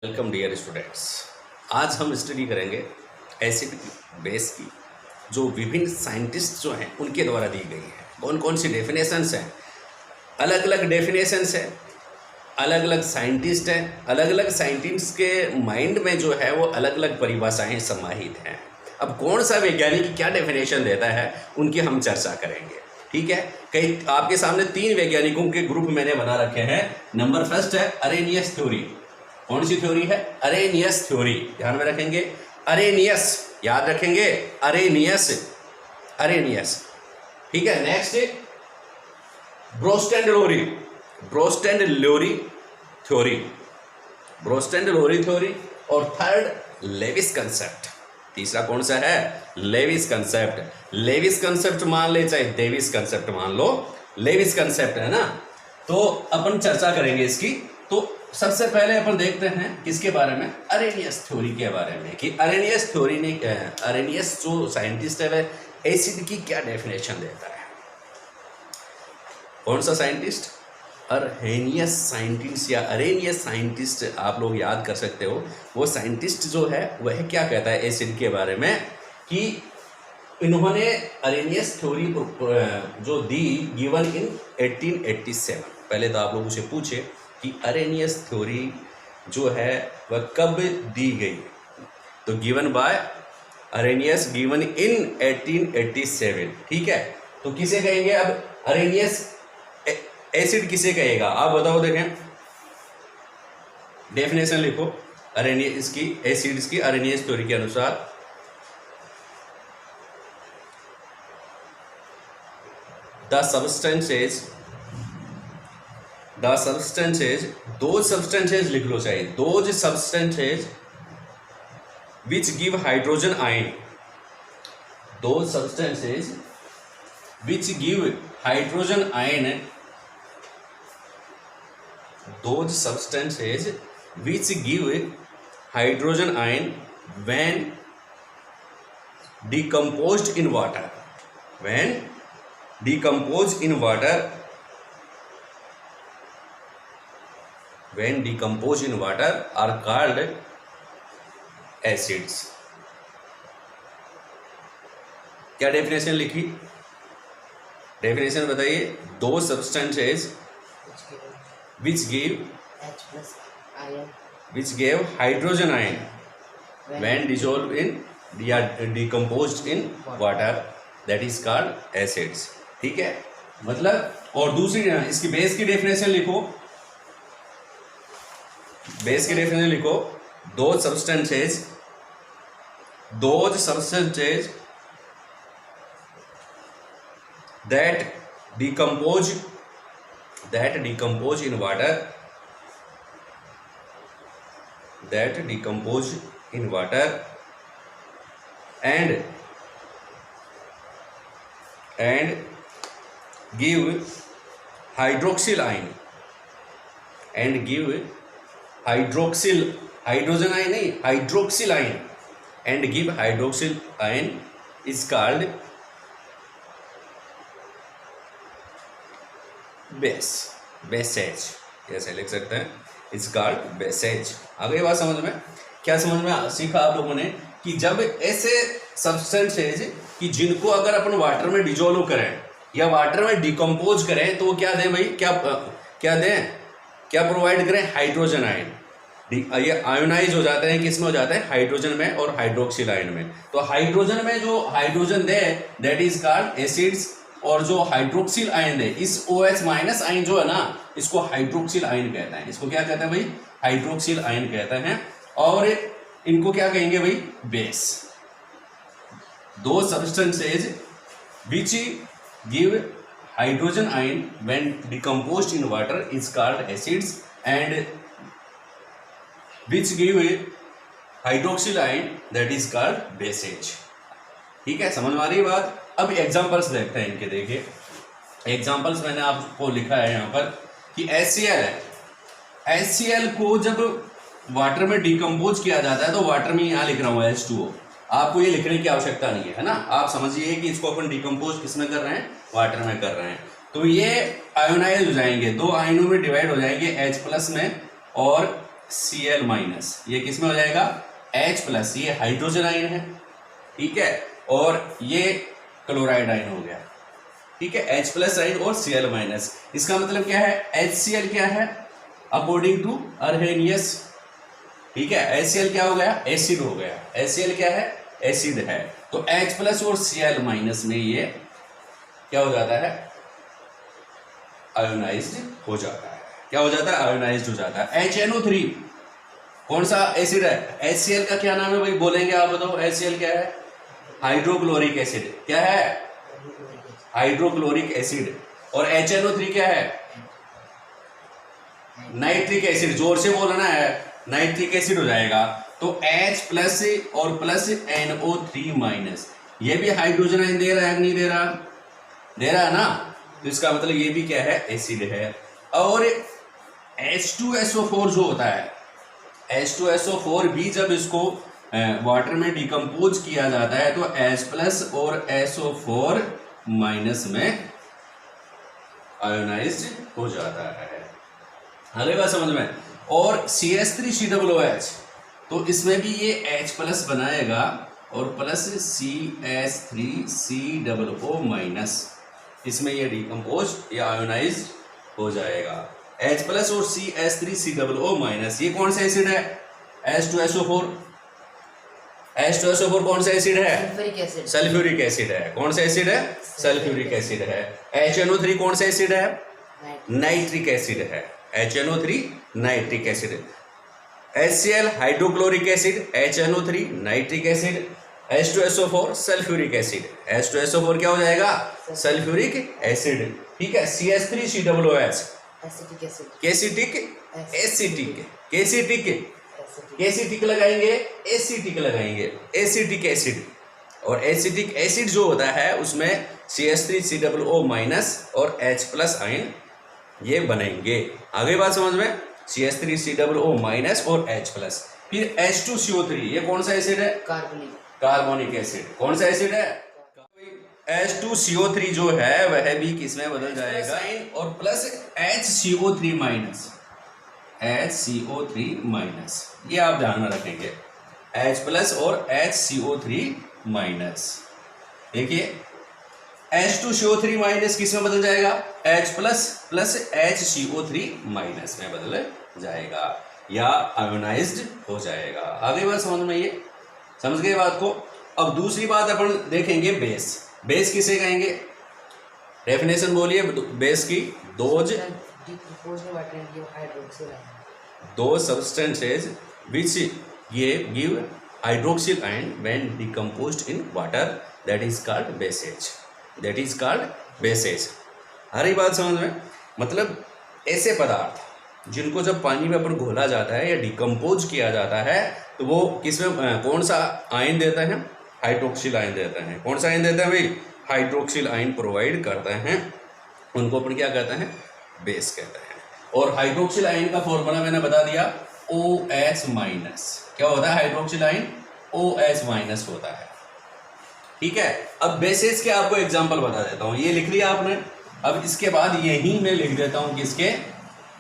Welcome dear students. आज हम study करेंगे एसिड की, बेस की, जो विभिन्न साइंटिस्ट जो हैं उनके द्वारा दी गई है। कौन कौन सी डेफिनेशंस हैं, अलग अलग डेफिनेशंस हैं, अलग अलग साइंटिस्ट हैं, अलग अलग साइंटिस्ट के माइंड में जो है वो अलग अलग परिभाषाएं समाहित हैं। अब कौन सा वैज्ञानिक क्या डेफिनेशन देता है उनकी हम चर्चा करेंगे। ठीक है, कई आपके सामने तीन वैज्ञानिकों के ग्रुप मैंने बना रखे हैं। नंबर फर्स्ट है अरेनियस थ्योरी। कौन सी थ्योरी है? Arrhenius theory. ध्यान में रखेंगे, अरेनियस याद रखेंगे, अरेनियस अरेनियस। ठीक है, नेक्स्ट ब्रोस्ट लोरी, ब्रोस्ट लोरी थ्योरी, ब्रोस्ट लोरी थ्योरी। और थर्ड लेविस कंसेप्ट। तीसरा कौन सा है? Levi's concept. लेविस कंसेप्ट मान ले चाहे डेविस कंसेप्ट मान लो, लेविस कंसेप्ट है ना। तो अपन चर्चा करेंगे इसकी। तो सबसे पहले अपन देखते हैं किसके बारे में, अरेनियस थ्योरी के बारे में, कि अरेनियस थ्योरी ने, अरेनियस जो साइंटिस्ट है वह एसिड की क्या डेफिनेशन देता है। कौन सा साइंटिस्ट? अरेनियस साइंटिस्ट या अरेनियस साइंटिस्ट, आप लोग याद कर सकते हो। वो साइंटिस्ट जो है वह क्या कहता है एसिड के बारे में, कि इन्होंने अरेनियस थ्योरी जो दी गिवन इन 1887। पहले तो आप लोगों से पूछे कि अरेनियस थ्योरी जो है वह कब दी गई, तो given by Arrhenius, given in 1887। ठीक है, तो किसे कहेंगे अब अरेनियस एसिड किसे कहेगा, आप बताओ। देखें, डेफिनेशन लिखो अरेनियस की, एसिड्स की अरेनियस थ्योरी के अनुसार। द सब्सटेंसेज, दो सब्सटेंसेज लिख लो चाहिए, those substances which give hydrogen ion, दो substances which give hydrogen ion, those substances which give hydrogen ion when decomposed in water, when decomposed in water, when decomposed in water are called acids। क्या definition लिखी? Definition बताइए। दो substances which gave hydrogen ion when dissolved in या decomposed in water, that is called acids। ठीक है, मतलब। और दूसरी इसकी बेस की डेफिनेशन लिखो, बेस की डेफिनेशन लिखो। those substances that decompose in water, and give hydroxyl ion, hydrogen ion नहीं, hydroxyl ion, and give hydroxyl ion is called bases. ऐसे लिख सकते हैं, इट्स कॉल्ड बेसेज। आ गई बात समझ में? क्या समझ में सीखा आप लोगों ने, कि जब ऐसे सब्सटेंसेज कि जिनको अगर अपन वाटर में डिजोल्व करें या वाटर में डिकम्पोज करें तो वो क्या दें भाई, क्या प्रोवाइड करें? Hydrogen ion. ये आयोनाइज हो जाते हैं, किस में हो जाते हैं? हाइड्रोजन में और हाइड्रोक्सिल आयन में। तो हाइड्रोजन में जो hydrogen they that is called acids, और जो हाइड्रोक्सिल आयन है, इस OH माइनस आयन जो है ना, इसको हाइड्रोक्सिल आयन कहते हैं। इसको क्या कहते हैं भाई? हाइड्रोक्सिल आयन कहते हैं। और इनको क्या कहेंगे भाई? बेस। दो substances which give hydrogen ion when decomposed in water is called acids, and which give hydroxyl ion that is called bases. ठीक है, समझ में आ रही है बात? अब एग्जांपल्स देखते हैं इनके। देखिए, एग्जांपल्स मैंने आपको लिखा है यहाँ पर कि HCl है। HCl को जब वाटर में डिकम्पोज किया जाता है तो वाटर में यहाँ लिख रहा हूँ H2O। आपको ये लिखने की आवश्यकता नहीं है ना, आप समझिए कि इसको अपन डिकम्पोज किस में कर रहे हैं? वाटर में कर रहे हैं। तो ये आयोनाइज हो जाएंगे, दो आयनों में डिवाइड हो जाएंगे, H+ में और Cl माइनस, ये किस में हो जाएगा H प्लस, ये हाइड्रोजन आयन है, ठीक है, और ये क्लोराइड आयन हो गया, ठीक है, H प्लस आयन और Cl माइनस। इसका मतलब क्या है, HCl क्या है अकॉर्डिंग टू अर्हेनियस, ठीक है, HCl क्या हो गया, एसिड हो गया, HCl क्या है, एसिड है। तो H प्लस और Cl माइनस में ये क्या हो जाता है, आयोनाइज्ड हो जाता है। क्या हो जाता है, आयोनाइज्ड हो जाता है। HNO3 कौन सा एसिड है, HCl का क्या नाम है भाई, बोलेंगे आप बताओ, HCl क्या है, हाइड्रोक्लोरिक एसिड, क्या है, हाइड्रोक्लोरिक एसिड। और HNO3 क्या है, नाइट्रिक एसिड, जोर से बोलना है, नाइट्रिक एसिड हो जाएगा। तो H प्लस और प्लस NO3 माइनस, ये भी हाइड्रोजन आयन दे रहा है नहीं दे रहा, दे रहा है ना, तो इसका मतलब ये भी क्या है, एसिड है। और H2SO4 जो होता है, H2SO4 भी जब इसको वाटर में डिकम्पोज किया जाता है तो H प्लस और SO4 माइनस में आयोनाइज्ड हो जाता है। अगली बात समझ में। और CH3COOH, तो इसमें भी ये H प्लस बनाएगा और प्लस CH3COO माइनस, इसमें ये डिकम्पोज या आयोनाइज हो जाएगा। H प्लस और CH3COO माइनस, ये कौन सा एसिड है, H2SO4। H2SO4 कौन सा एसिड है, सल्फ्यूरिक एसिड है। कौन सा एसिड है, सल्फ्यूरिक एसिड है। HNO3 कौन सा एसिड है, नाइट्रिक एसिड है। HNO3 nitric acid. HCl hydrochloric acid, HNO3 nitric acid, H2SO4 sulphuric acid. H2SO4 क्या हो जाएगा, सल्फ्यूरिक एसिड, ठीक है। CH3COOH कैसिटिक एसिटिक, कैसिटिक लगाएंगे, एसिटिक लगाएंगे, एसिटिक एसिड। और एसिटिक एसिड जो होता है उसमें CH3COO माइनस और H प्लस आयन ये बनेंगे। आगे बात समझ में, CH3COO माइनस और H प्लस। फिर H2CO3, ये कौन सा एसिड है, कार्बोनिक एसिड। कौन सा एसिड है, H2CO3 जो है वह भी किसमें बदल जाएगा, और plus HCO3 minus, HCO3 minus, ये आप ध्यान में रखेंगे, H प्लस और HCO3 माइनस। देखिए H2CO3 माइनस किसमें बदल जाएगा, H plus plus HCO3 minus में बदल जाएगा या आयोनाइज्ड हो जाएगा। आगे बात समझ में, ये समझ गए बात को। अब दूसरी बात अपन देखेंगे, बेस। बेस किसे कहेंगे, डेफिनेशन बोलिए बेस की। दो substances which give hydroxyl ion when decomposed in water, that is called bases, that is called bases। हर बात समझ में, मतलब ऐसे पदार्थ जिनको जब पानी में अपन घोला जाता है या डिकम्पोज किया जाता है तो वो किसमें कौन सा आयन देता है, हाइड्रोक्सिल आयन देता है। कौन सा आयन देता है भाई, हाइड्रोक्सिल आयन प्रोवाइड करते हैं, उनको अपन क्या कहते हैं, बेस कहते हैं। और हाइड्रोक्सिल आयन का फॉर्मूला मैंने बता दिया, OH माइनस। क्या होता है हाइड्रोक्सिल आयन, OH माइनस होता है, ठीक है। अब बेसेस के आपको एग्जांपल बता देता हूँ, ये लिख लिया आपने। अब इसके बाद यही मैं लिख देता हूँ किसके,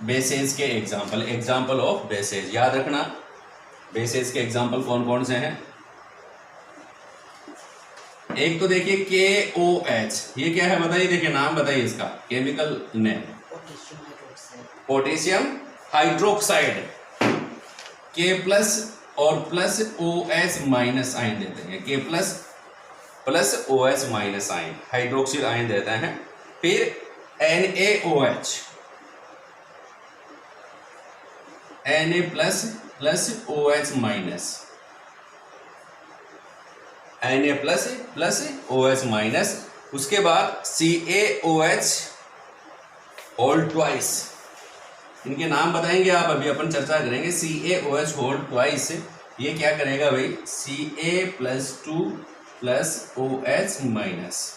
बेसेस के एग्जांपल, एग्जांपल ऑफ बेसेस। याद रखना बेसेस के एग्जांपल कौन कौन से हैं। एक तो देखिए KOH, ये क्या है बताइए, देखिए नाम बताइए इसका, chemical name potassium hydroxide. K plus और प्लस OH माइनस आयन देते हैं, K plus plus OH minus ion, hydroxyl ion देते हैं। फिर NaOH, Na plus plus OH minus, Na plus plus OH minus. उसके बाद CaOH होल ट्वाइस, इनके नाम बताएंगे आप, अभी अपन चर्चा करेंगे। CaOH होल ट्वाइस, ये क्या करेगा भाई, Ca+2 प्लस OH माइनस,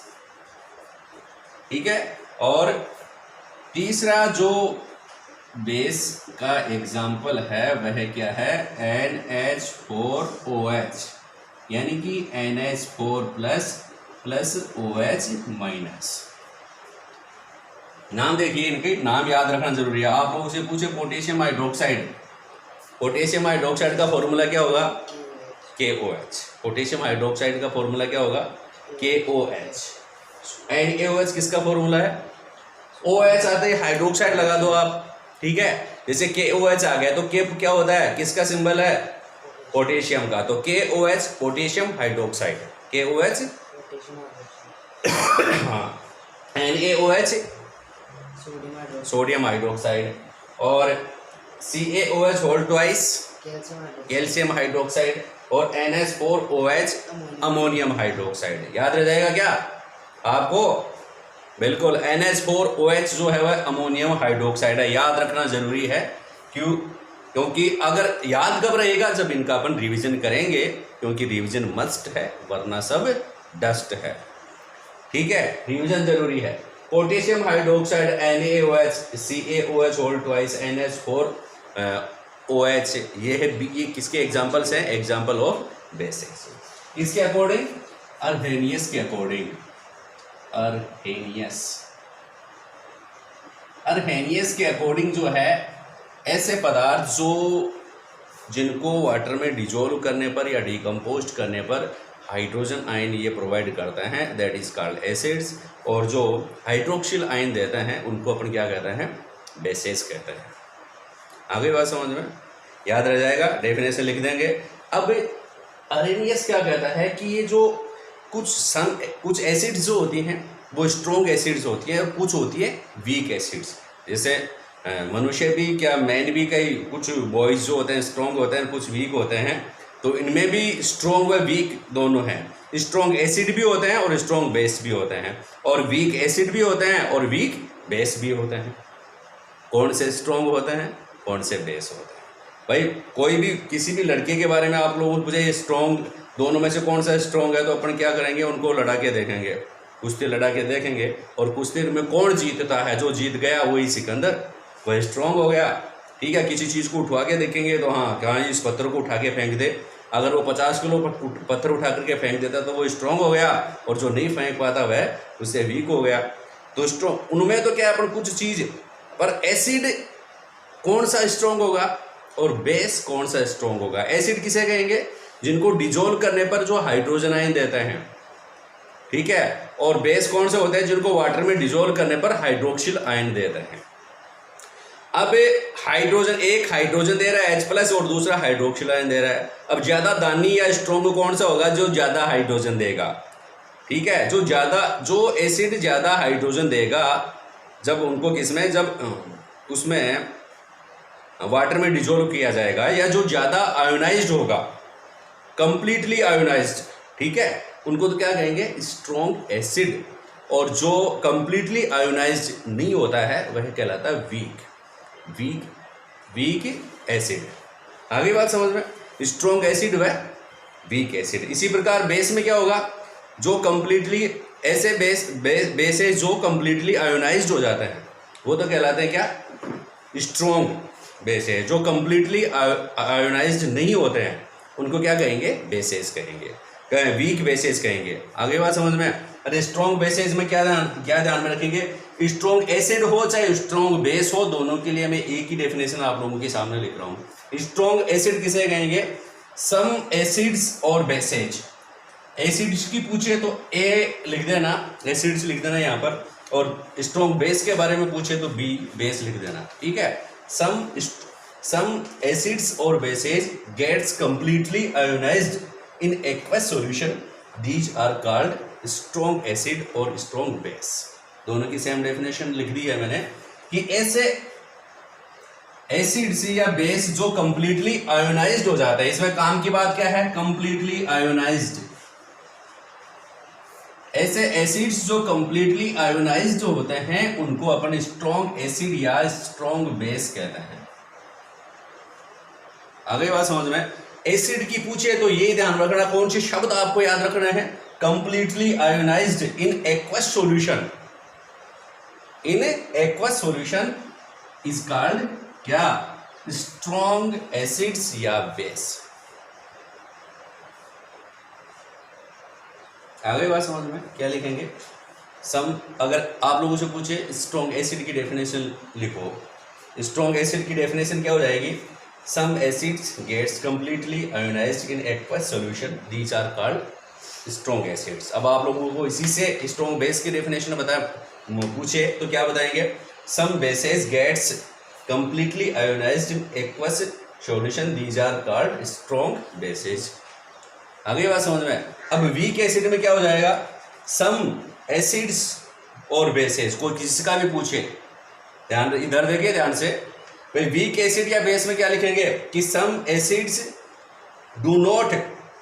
ठीक है। और तीसरा जो बेस का एग्जाम्पल है वह क्या है, NH4OH, यानी कि NH4 plus plus OH minus. नाम देखिए, इनके नाम याद रखना जरूरी है। आप लोगों से पूछे पोटेशियम हाइड्रोक्साइड, पोटेशियम हाइड्रोक्साइड का फॉर्मूला क्या होगा? KOH। पोटेशियम हाइड्रोक्साइड का फॉर्मूला क्या होगा? KOH। एंड AOH किसका फॉर्मूला है? OH आता है, हाइड्रोक्साइड लगा दो आप, ठीक है। जैसे KOH आ गया तो K क्या होता है, किसका सिंबल है? पोटेशियम का। तो KOH पोटेशियम हाइड्रोक्साइड, KOH हाँ, NaOH सोडियम हाइड्रोक्साइड, और CaOH whole twice calcium hydroxide, और NH4OH अमोनियम हाइड्रोक्साइड। याद रह जाएगा क्या आपको? बिल्कुल, NH4OH जो है वह अमोनियम हाइड्रोक्साइड है, याद रखना जरूरी है। क्योंकि अगर याद कब रहेगा? जब इनका अपन रिवीजन करेंगे, क्योंकि रिवीजन मस्ट है, वरना सब डस्ट है, ठीक है। रिवीजन जरूरी है। Potassium hydroxide NaOH, CaOH whole twice, NH4OH, ये है, ये किसके एग्जांपल्स हैं? Example of bases. किसके अकॉर्डिंग? अर्हेनियस के अकॉर्डिंग। अर्हेनियस के अकॉर्डिंग जो है, ऐसे पदार्थ जिनको वाटर में डिजोल्व करने पर या डिकम्पोज करने पर हाइड्रोजन आयन ये प्रोवाइड करते हैं, दैट इज कॉल्ड एसिड्स। और जो हाइड्रोक्सिल आयन देते हैं उनको अपन क्या कहते हैं? बेसेस कहते हैं। आगे बात समझ में? याद रह जाएगा, डेफिनेशन लिख देंगे। अब अर्हेनियस क्या कहता है कि ये जो कुछ एसिड्स जो होती हैं वो स्ट्रॉन्ग एसिड्स होती हैं, और कुछ होती है वीक एसिड्स। जैसे मनुष्य भी, क्या मैन भी, कई कुछ बॉयज जो होते हैं स्ट्रॉन्ग होते हैं, कुछ वीक होते हैं। तो इनमें भी स्ट्रॉन्ग व वीक दोनों हैं। स्ट्रॉन्ग एसिड भी होते हैं और स्ट्रॉन्ग बेस भी होते हैं, और वीक एसिड भी होते हैं और वीक बेस भी होते हैं। कौन से स्ट्रॉन्ग होते हैं, कौन से बेस होते हैं? भाई कोई भी, किसी भी लड़के के बारे में आप लोगों को पूछे स्ट्रॉन्ग दोनों में से कौन सा स्ट्रॉन्ग है, तो अपन क्या करेंगे? उनको लड़ा के देखेंगे, कुश्ती लड़ा के देखेंगे, और कुश्ती में कौन जीतता है, जो जीत गया वही सिकंदर, वही स्ट्रॉन्ग हो गया, ठीक है। किसी चीज़ को उठवा के देखेंगे तो हाँ, कहाँ इस पत्थर को उठा के फेंक दे, अगर वो 50 किलो पत्थर उठा करके फेंक देता तो वो स्ट्रॉन्ग हो गया, और जो नहीं फेंक पाता वह उससे वीक हो गया। तो स्ट्रॉन्ग उनमें तो क्या है, अपन कुछ चीज़, पर एसिड कौन सा स्ट्रॉन्ग होगा और बेस कौन सा स्ट्रॉन्ग होगा? एसिड किसे कहेंगे? जिनको डिजोल्व करने पर जो हाइड्रोजन आयन देते हैं, ठीक है। और बेस कौन से होते हैं? जिनको वाटर में डिजोल्व करने पर हाइड्रोक्सिल आयन देते हैं। अब हाइड्रोजन, एक हाइड्रोजन दे रहा है H+, और दूसरा हाइड्रोक्सिल आयन दे रहा है। अब ज्यादा दानी या स्ट्रॉन्ग कौन सा होगा? जो ज्यादा हाइड्रोजन देगा, ठीक है। जो एसिड ज्यादा हाइड्रोजन देगा, जब उनको किसमें, जब उसमें वाटर में डिजोल्व किया जाएगा, या जो ज्यादा आयोनाइज्ड होगा, कंप्लीटली आयोनाइज्ड, ठीक है, उनको तो क्या कहेंगे? Strong acid. और जो कंप्लीटली आयोनाइज्ड नहीं होता है वह कहलाता है वीक एसिड। आगे बात समझ में? स्ट्रॉन्ग एसिड व वीक एसिड। इसी प्रकार बेस में क्या होगा? जो कंप्लीटली ऐसे बेसेस जो कंप्लीटली आयोनाइज्ड हो जाते हैं वो तो कहलाते हैं क्या? स्ट्रॉन्ग बेस है। जो कंप्लीटली आयोनाइज्ड नहीं होते हैं उनको क्या कहेंगे? बेसेस कहेंगे, वीक बेसेस कहेंगे। आगे बात समझ में? अरे स्ट्रॉन्ग बेसेस में क्या ध्यान में रखेंगे? स्ट्रॉन्ग एसिड हो चाहे स्ट्रॉन्ग बेस हो, दोनों के लिए मैं एक ही डेफिनेशन आप लोगों के सामने लिख रहा हूँ। स्ट्रॉन्ग एसिड किसे कहेंगे? सम एसिड्स और बेसेज। एसिड्स की पूछे तो ए लिख देना, एसिड्स लिख देना यहाँ पर, और स्ट्रॉन्ग बेस के बारे में पूछे तो बी बेस लिख देना, ठीक है। सम एसिड्स और bases gets completely ionised in aqueous solution, these are called strong acid और स्ट्रॉन्ग बेस। दोनों की सेम डेफिनेशन लिख दी है मैंने कि ऐसे एसिड्स या बेस जो कंप्लीटली आयोनाइज्ड हो जाता है, इसमें काम की बात क्या है? Completely ionised. ऐसे एसिड्स जो कंप्लीटली आयोनाइज्ड होते हैं उनको अपन स्ट्रॉन्ग एसिड या स्ट्रॉन्ग बेस कहते हैं। आगे बात समझ में? एसिड की पूछे तो ये ध्यान रखना, कौन से शब्द आपको याद रखना है? Completely ionised in aqueous solution. In aqueous solution is called क्या? स्ट्रॉन्ग एसिड्स या बेस। आगे बात समझ में? क्या लिखेंगे? अगर आप लोगों से पूछे स्ट्रॉन्ग एसिड की डेफिनेशन लिखो, स्ट्रॉन्ग एसिड की डेफिनेशन क्या हो जाएगी? Some acids gets completely ionised in aqueous solution, these are called strong acids. अब आप लोगों को इसी से स्ट्रॉन्ग बेस की डेफिनेशन पूछे तो क्या बताएंगे? Some bases gets completely ionised in aqueous solution, these are called strong bases. आगे बात समझ में? अब वीक एसिड में क्या हो जाएगा? सम एसिड्स और बेसेस, कोई किसका भी पूछे, ध्यान इधर देखिए ध्यान से, भाई वीक एसिड या बेस में क्या लिखेंगे कि some acids do not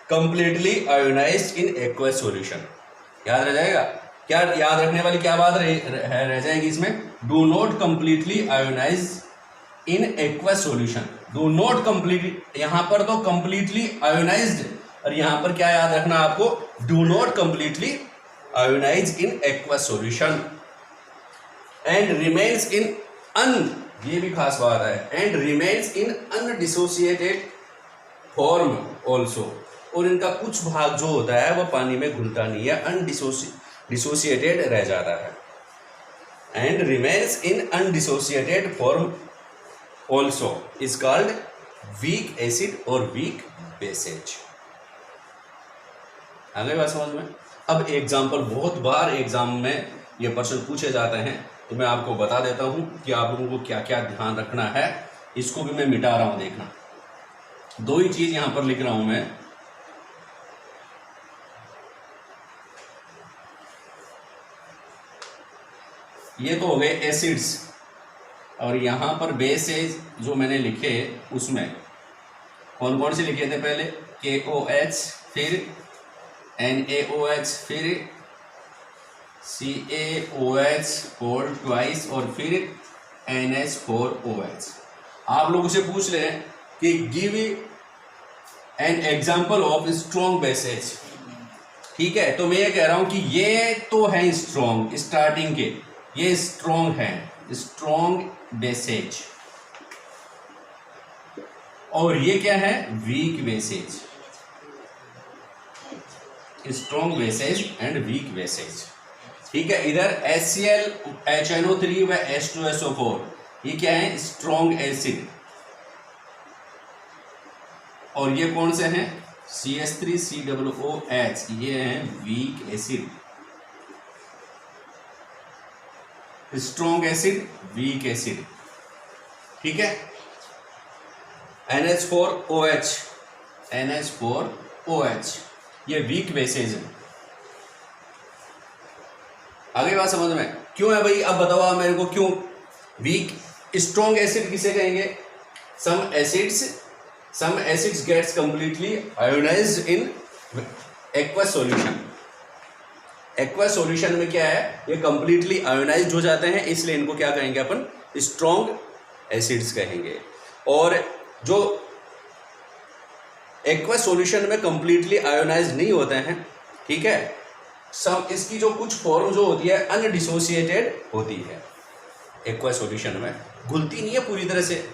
completely ionised in aqueous solution. याद रह जाएगा? क्या याद रखने वाली क्या बात रह जाएगी इसमें? Do not completely ionised in aqueous solution. Do not completely, यहां पर तो कंप्लीटली आयोनाइज्ड, और यहां पर क्या याद रखना आपको? Do not completely ionised in aqueous solution and remains in un, ये भी खास बात है, and remains in undissociated form also, और इनका कुछ भाग जो होता है वह पानी में घुलता नहीं है, अनडिसोसिएटेड रह जाता है। And remains in undissociated form also is called weak acid और वीक बेसेज। आगे बात समझ में? अब एग्जाम्पल, बहुत बार एग्जाम में ये प्रश्न पूछे जाते हैं, तो मैं आपको बता देता हूं कि आप लोगों को क्या क्या ध्यान रखना है। इसको भी मैं मिटा रहा हूं, देखना, दो ही चीज यहां पर लिख रहा हूं मैं। ये तो हो गए एसिड्स, और यहां पर बेसेज जो मैंने लिखे उसमें कौन कौन से लिखे थे? पहले KOH, फिर NaOH, फिर CaOH कोल्ड ट्वाइस, और फिर NH4OH। आप लोगों से पूछ रहे हैं कि give an example of strong bases. ठीक है, तो मैं ये कह रहा हूं कि ये तो है स्ट्रॉन्ग, स्टार्टिंग के ये स्ट्रॉन्ग है, स्ट्रॉन्ग बेसेज, और ये क्या है? Weak bases. Strong bases and weak bases. ठीक है, इधर HCl HNO3 व H2SO4, ये क्या है? स्ट्रॉन्ग एसिड, और ये कौन से हैं? CH3COOH, ये है weak acid. Strong acid, weak acid. ठीक है, NH4OH, NH4OH ये वीक बेसेज है। आगे बात समझ में? क्यों है भाई? अब बताओ आप मेरे को, क्यों वीक? स्ट्रॉन्ग एसिड किसे कहेंगे? Some acids gets completely ionised in aqueous solution. Aqueous solution में क्या है? ये कंप्लीटली आयोनाइज्ड हो जाते हैं, इसलिए इनको क्या कहेंगे अपन? स्ट्रॉन्ग एसिड्स कहेंगे। और जो एक्वस सॉल्यूशन में कंप्लीटली आयोनाइज्ड नहीं होते हैं, ठीक है, सब इसकी जो कुछ फॉर्म जो होती है अनडिसोसिएटेड होती है। एक्वस सॉल्यूशन में घुलती नहीं है पूरी तरह से,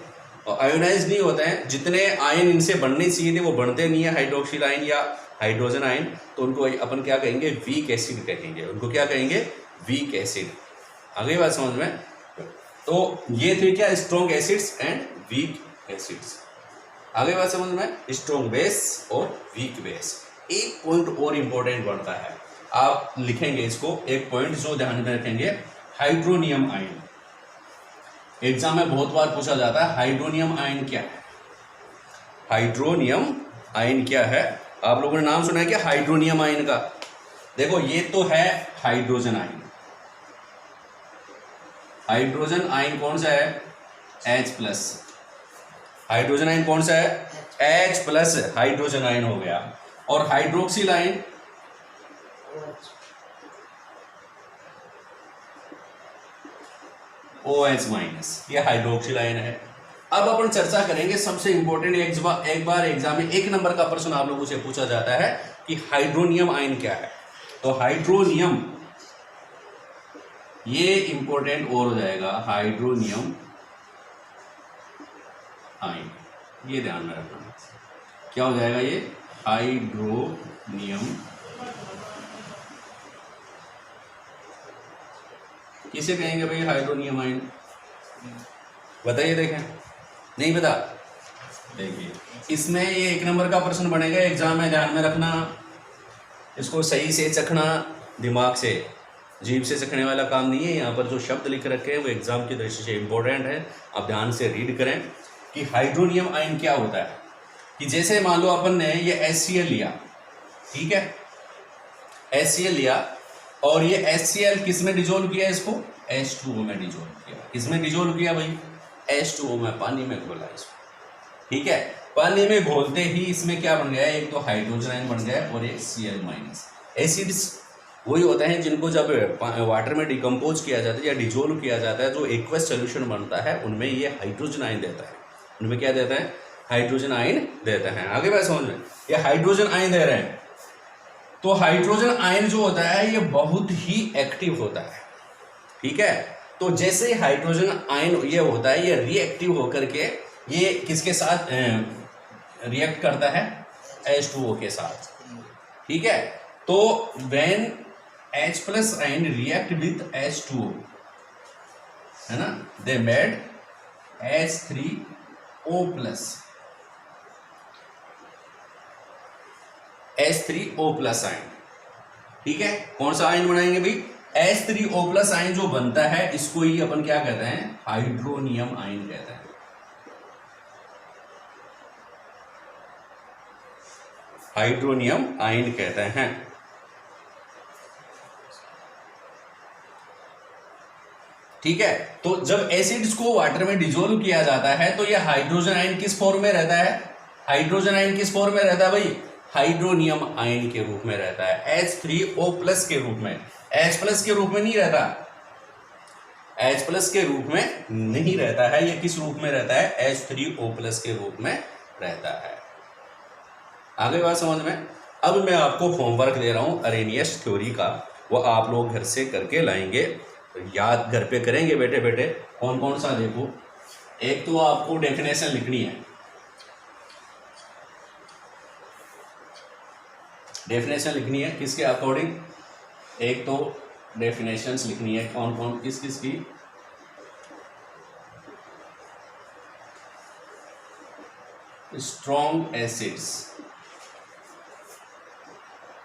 और आयोनाइज नहीं होते हैं। जितने आयन इनसे बनने चाहिए थे वो बनते नहीं है, हाइड्रोक्सिल आयन या हाइड्रोजन आयन, तो उनको अपन क्या कहेंगे? वीक एसिड कहेंगे। उनको क्या कहेंगे? Weak acid. आगे बात समझ में? तो ये थे क्या? Strong acids and weak acids. आगे बात समझ में? स्ट्रॉन्ग बेस और वीक बेस। एक पॉइंट और इंपॉर्टेंट बनता है, आप लिखेंगे इसको, एक पॉइंट जो ध्यान में रखेंगे, हाइड्रोनियम आयन। एग्जाम में बहुत बार पूछा जाता है हाइड्रोनियम आयन क्या है? हाइड्रोनियम आयन क्या है? आप लोगों ने नाम सुना है क्या हाइड्रोनियम आयन का? देखो, ये तो है हाइड्रोजन आयन। हाइड्रोजन आयन कौन सा है? H+। हाइड्रोजन आयन कौन सा है? H+ हाइड्रोजन आयन हो गया। और हाइड्रोक्सिल आयन OH-, ये हाइड्रोक्सिल आयन है। अब अपन चर्चा करेंगे सबसे इंपॉर्टेंट, एक बार एग्जाम में 1 नंबर का प्रश्न आप लोगों से पूछा जाता है कि हाइड्रोनियम आयन क्या है। तो हाइड्रोनियम, ये इंपॉर्टेंट और हो जाएगा, हाइड्रोनियम आयन, ये ध्यान में रखना। क्या हो जाएगा ये? हाइड्रोनियम। किसे कहेंगे भाई हाइड्रोनियम आयन? बताइए, देखें, नहीं पता? देखिए इसमें ये 1 नंबर का प्रश्न बनेगा एग्जाम में, ध्यान में रखना, इसको सही से चखना, दिमाग से, जीभ से चखने वाला काम नहीं है। यहाँ पर जो शब्द लिख रखे हैं वो एग्जाम की दृष्टि से इंपॉर्टेंट है, आप ध्यान से रीड करें कि हाइड्रोनियम आयन क्या होता है। कि जैसे मान लो अपन ने ये HCl लिया, ठीक है, HCl लिया और ये HCl किस में डिजोल्व किया, इसको H2O में डिजोल्व किया। किसमें डिजोल्व किया भाई, H2O में, पानी में घोला इसको, ठीक है। पानी में घोलते ही इसमें क्या बन गया, एक तो हाइड्रोजन आयन बन गया और एक Cl-। एसिड्स वही होते हैं जिनको जब वाटर में डिकम्पोज किया जाता है या डिजोल्व किया जाता है, जो एक्वस सोल्यूशन बनता है उनमें ये हाइड्रोजन आयन देता है। उनमें क्या देता है, हाइड्रोजन आयन देता है। आगे बात समझ में, ये हाइड्रोजन आयन दे रहे हैं। तो हाइड्रोजन आयन जो होता है ये बहुत ही एक्टिव होता है, ठीक है। तो जैसे हाइड्रोजन आयन ये होता है, ये रिएक्टिव होकर के ये किसके साथ रिएक्ट करता है, H2O के साथ, ठीक है। तो when H+ ion react with H2O, है ना, they made H3O+, H3O+ ion, ठीक है। कौन सा आयन बनाएंगे भाई, H3O+ आयन जो बनता है इसको ही अपन क्या कहते हैं, हाइड्रोनियम आयन कहते हैं। हाइड्रोनियम आयन कहते हैं, ठीक है। तो जब एसिड्स को वाटर में डिजोल्व किया जाता है तो यह हाइड्रोजन आयन किस फॉर्म में रहता है, हाइड्रोजन आयन किस फॉर्म में रहता है भाई, हाइड्रोनियम आयन के रूप में रहता है, H3O+ के रूप में, H+ के रूप में नहीं रहता, H+ के रूप में नहीं रहता है। यह किस रूप में रहता है, H3O+ के रूप में रहता है। आगे बात समझ में। अब मैं आपको होमवर्क दे रहा हूं अरेनियस थ्योरी का, वो आप लोग घर से करके लाएंगे, याद घर पे करेंगे बैठे बैठे। कौन कौन सा देखो, एक तो आपको डेफिनेशन लिखनी है, डेफिनेशन लिखनी है किसके अकॉर्डिंग, एक तो डेफिनेशंस लिखनी है, कौन कौन किस किस की, strong acids,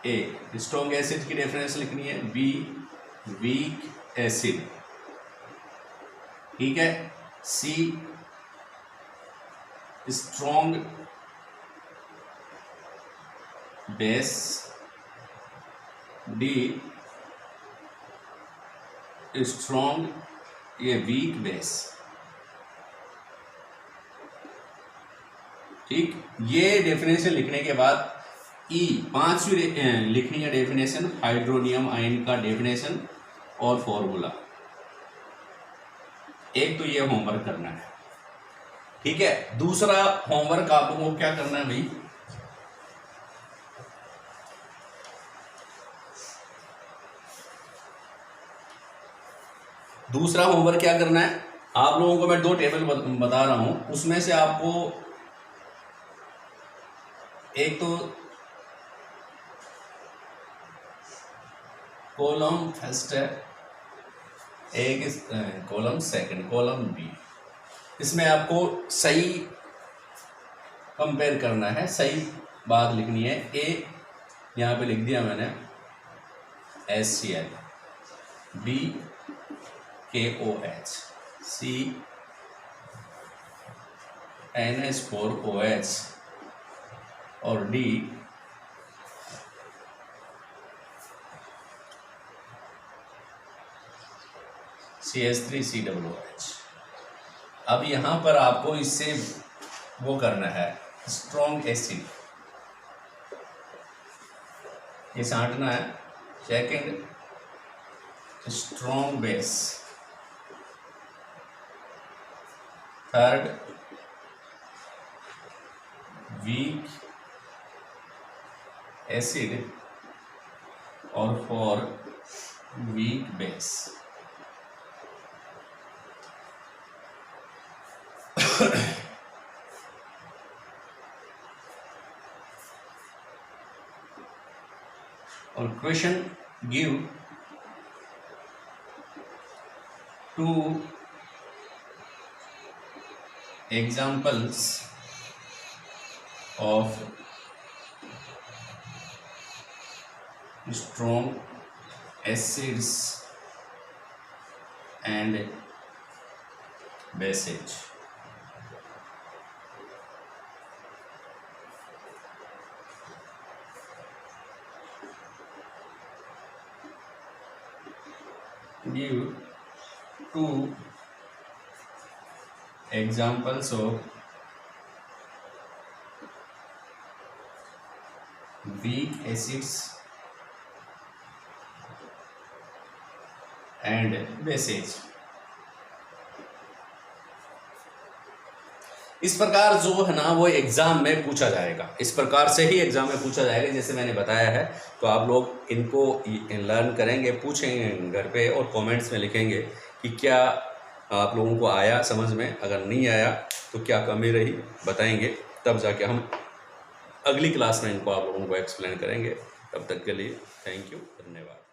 a strong acid की डेफिनेशन लिखनी है, बी वीक एसिड, ठीक है, सी स्ट्रॉन्ग बेस, डी स्ट्रॉन्ग ये वीक बेस, ठीक। ये डेफिनेशन लिखने के बाद ई पांचवी लिखनी है डेफिनेशन, हाइड्रोनियम आयन का डेफिनेशन और फॉर्मूला। एक तो ये होमवर्क करना है, ठीक है। दूसरा होमवर्क आप लोगों को क्या करना है भाई, दूसरा होमवर्क क्या करना है, आप लोगों को मैं 2 टेबल बता रहा हूं, उसमें से आपको एक तो कॉलम फर्स्ट है, एक कॉलम सेकंड, कॉलम बी। इसमें आपको सही कंपेयर करना है, सही बात लिखनी है। ए यहाँ पे लिख दिया मैंने HCl, B KOH, C NH4OH और D CH3COOH। अब यहाँ पर आपको इससे वो करना है, स्ट्रॉन्ग एसिड ये छांटना है, second strong base, third weak acid और फोर्थ वीक बेस। और question give 2 examples of strong acids and bases। Give two examples of weak acids and bases। इस प्रकार जो है ना वो एग्ज़ाम में पूछा जाएगा, इस प्रकार से ही एग्ज़ाम में पूछा जाएगा जैसे मैंने बताया है। तो आप लोग इनको लर्न करेंगे, पूछेंगे घर पे और कमेंट्स में लिखेंगे कि क्या आप लोगों को आया समझ में। अगर नहीं आया तो क्या कमी रही बताएंगे, तब जाके हम अगली क्लास में इनको आप लोगों को एक्सप्लेन करेंगे। तब तक के लिए थैंक यू, धन्यवाद।